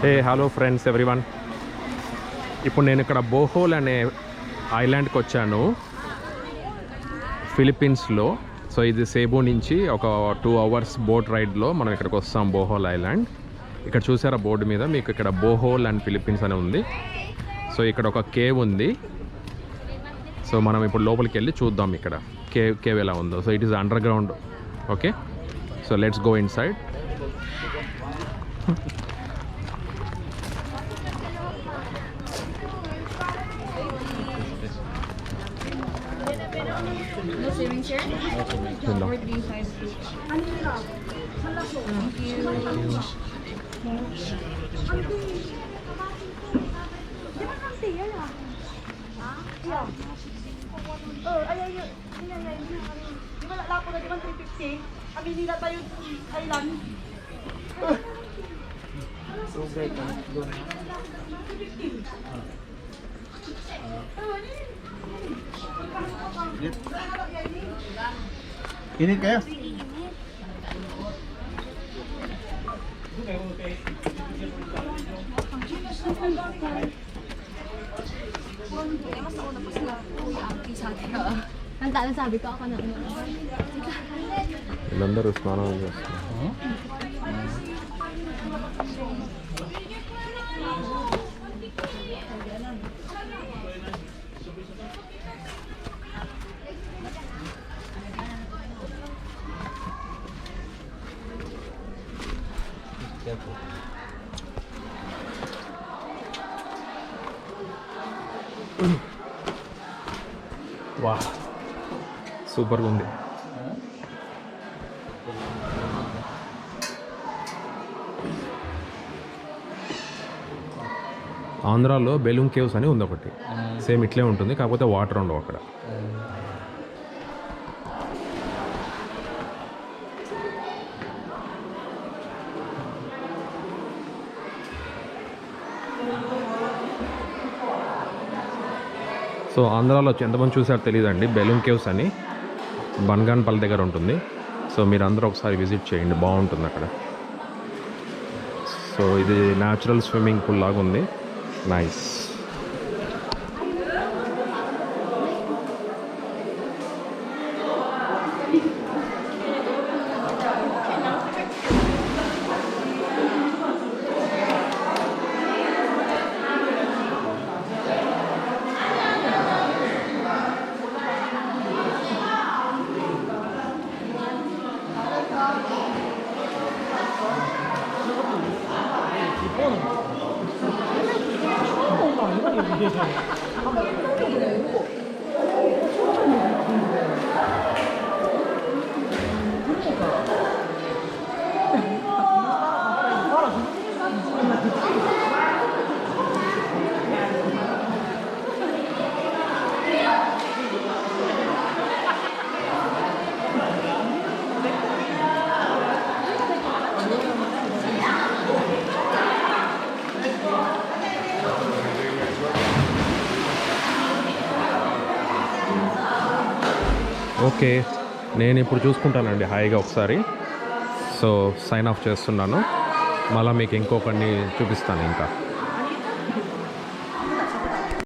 Hey hello friends everyone. ఇప్పుడు నేను ఇక్కడ బోహోల్ అనే ఐలాండ్కి వచ్చాను ఫిలిప్పీన్స్లో. సో ఇది సేబు నుంచి ఒక 2 hours బోట్ రైడ్లో మనం ఇక్కడికి వస్తాం బోహోల్ ఐలాండ్. ఇక్కడ చూసారా బోర్డు మీద మీకు ఇక్కడ బోహోల్ అండ్ ఫిలిప్పీన్స్ అని ఉంది. సో ఇక్కడ ఒక కేవ్ ఉంది. సో మనం ఇప్పుడు లోపలికి వెళ్ళి చూద్దాం ఇక్కడ కేవ్ ఎలా ఉందో. So it is under ground. Okay, so let's go in side. No swimming chair? No. Or 3-5. Thank you. Di ba lapo na di ba 350? Kami nila tayo island. So great na. Init kayo? Mas nauna pa sila kuya auntie sa atin. Tanda sabi ko ako na ano. వీళ్ళందరూ స్నానాలు చేస్తున్నారు. వా సూపర్గా ఉంది. ఆంధ్రాలో balloon caves అని ఉంది ఒకటి, సేమ్ ఇట్లే ఉంటుంది, కాకపోతే వాటర్ ఉండవు అక్కడ. సో ఆంధ్రాలో ఎంతమంది చూసారో తెలియదండి, బెలూన్ కేవ్స్ అని బన్గాన్పల్లి దగ్గర ఉంటుంది. సో మీరు అందరూ ఒకసారి విజిట్ చేయండి, బాగుంటుంది అక్కడ. సో ఇది న్యాచురల్ స్విమ్మింగ్ పూల్ లాగా ఉంది, నైస్. ఓకే, నేను ఇప్పుడు చూసుకుంటానండి హాయిగా ఒకసారి. సో సైన్ ఆఫ్ చేస్తున్నాను, మళ్ళీ మీకు ఇంకొకరిని చూపిస్తాను ఇంకా.